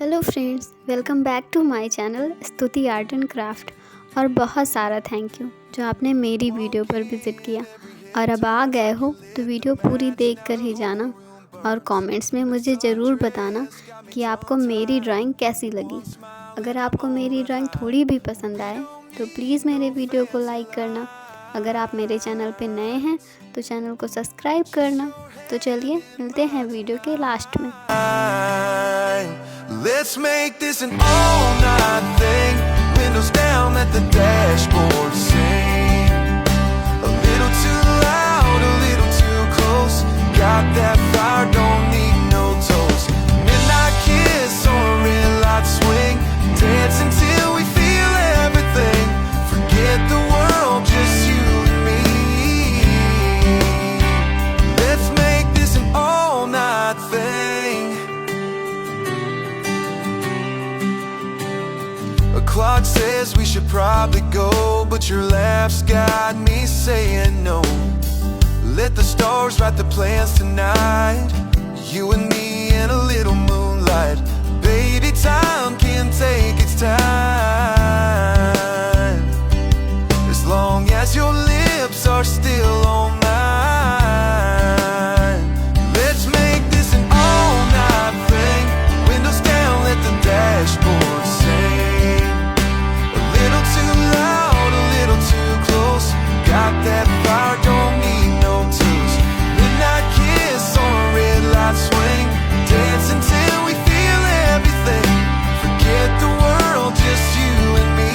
Hello friends, welcome back to my channel Stuti art and craft. और बहुत सारा thank you जो आपने मेरी वीडियो पर विज़िट किया। और अब आ गए हो तो वीडियो पूरी देख कर ही जाना और कमेंट्स में मुझे ज़रूर बताना कि आपको मेरी ड्राइंग कैसी लगी। अगर आपको मेरी ड्राइंग थोड़ी भी पसंद आए तो प्लीज़ मेरे वीडियो को लाइक करना। अगर आप मेरे चैनल पे नए हैं तो चैनल को सब्सक्राइब करना। तो चलिए मिलते हैं वीडियो के लास्ट में। Let's make this an all-night thing. Windows down, let the dashboard sing. A little too loud, a little too close. Got that fire, don't need no toast. Midnight kiss on a red light swing. Dance until we feel everything. Forget the world, just you and me. Let's make this an all-night thing. The clock says we should probably go, but your laugh's got me saying no. Let the stars write the plans tonight. You and me in a little moonlight. Baby, time can take its time. As long as your lips are still on mine. Let's make this an all-night thing. Windows down, let the dashboard sing. Got that fire, don't need no tools. Midnight kiss on a red light swing. Dance until we feel everything. Forget the world, just you and me.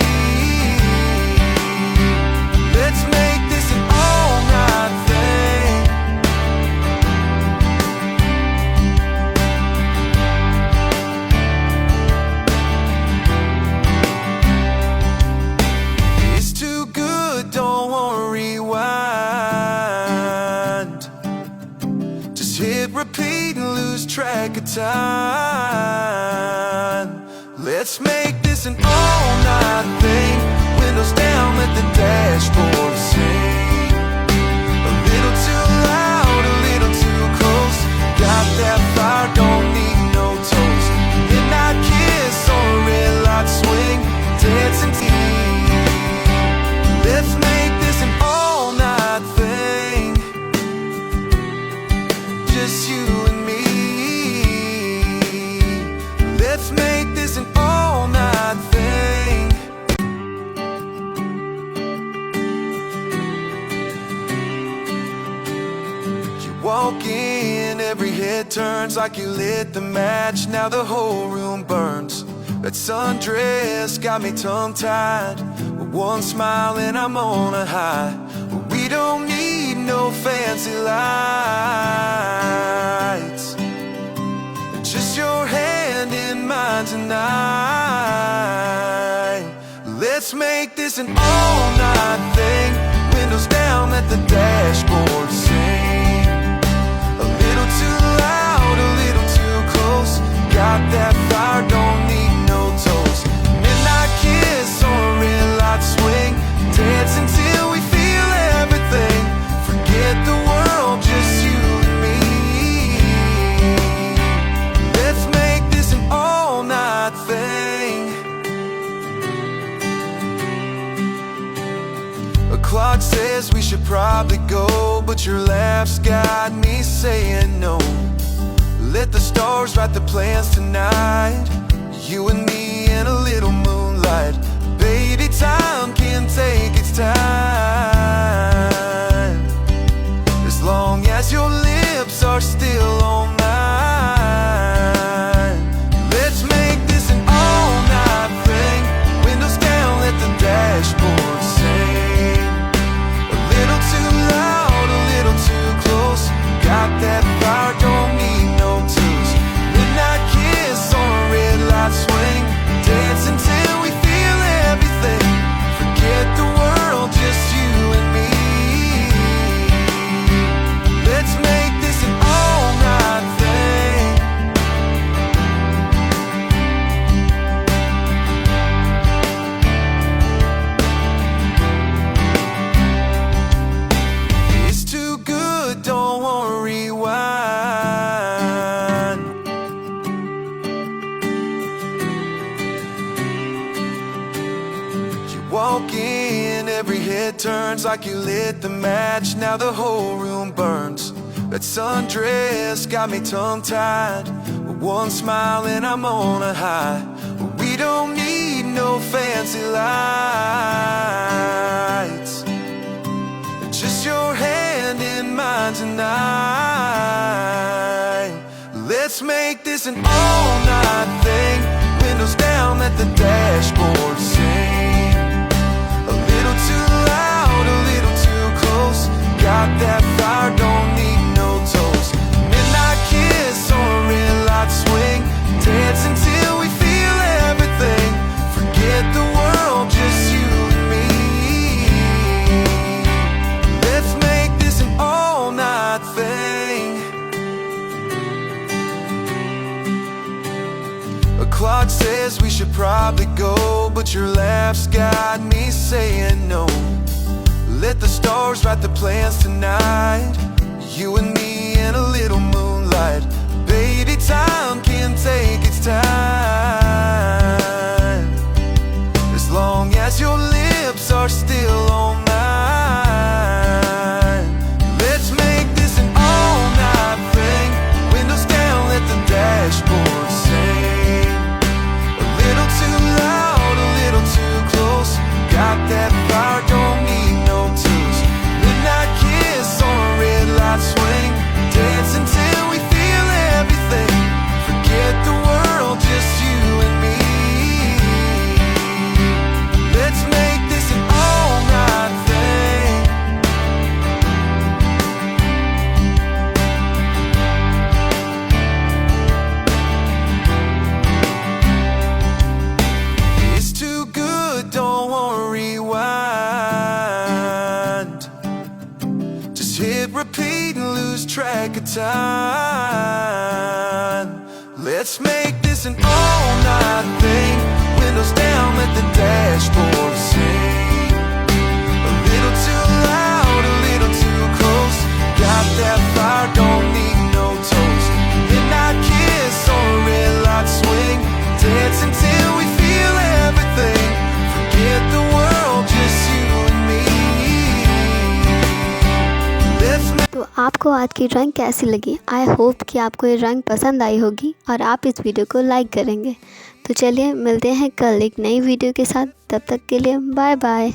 Let's make this an all-night thing. It's too good, don't wanna rewind. Just hit repeat and lose track of time. Let's make this an all-night thing. Windows down, let the dashboard sing. A little too loud, a little too close. Got that fire, don't need no toast. Midnight kiss on a red light swing. Dancing team. Let's make this an all-night thing. Just you and me. Let's make this an all-night thing. You walk in, every head turns like you lit the match. Now the whole room burns. That sundress got me tongue-tied. One smile and I'm on a high. We don't need no fancy lights. Just your hand in mine tonight. Let's make this an all-night thing. Windows down, let the dashboard sing. A little too loud, a little too close. Got that fire, don't need no toast. Midnight kiss on a red light swing. Dance until we feel everything. Forget the world, just you and me. Let's make this an all-night thing. The clock says we should probably go, but your laugh's got me saying no. Let the stars write the plans tonight. You and me in a little moonlight. Baby, time can take its time. As long as your lips are still on mine. Let's make this an all-night thing. Windows down, let the dashboard sing. A little too loud, a little too close. Got that fire, don't need no tools. Midnight kiss on a red light swing. smoking, every head turns like you lit the match. Now the whole room burns. That sundress got me tongue-tied. One smile and I'm on a high. We don't need no fancy lights, just your hand in mine tonight. Let's make this an all-night thing. Windows down, let the dashboard sing. A little too loud, a little too close. Got that fire, don't need no toast. Midnight kiss on a red light swing. Dance until we feel everything. Forget the world, just you and me. Let's make this an all-night thing. A clock says we should probably go, but your laugh's got me saying no. Let the stars write the plans tonight. You and me in a little moonlight. Baby, time can take its time, as long as your lips are still on mine. Let's make this an all-night thing. Windows down, let the dashboard sing. A little too loud, a little too close. Got that fire, don't need no tools. Midnight kiss on a red light swing. Dance until we feel everything. Forget the world, just you and me. Let's make this an all-night thing. It's too good, don't wanna rewind. Just hit repeat and lose track of time. Let's make this an all-night thing. Windows down, let the dashboard sing. A little too loud, a little too close. Got that fire, don't need no toast. Midnight kiss on a red light swing. Dance until we feel everything. Forget the world, just you and me. Let's make तो आपको आज की drawing कैसी लगी? I hope कि आपको ये drawing पसंद आई होगी और आप इस वीडियो को लाइक करेंगे। तो चलिए मिलते हैं कल एक नई वीडियो के साथ। तब तक के लिए बाय बाय।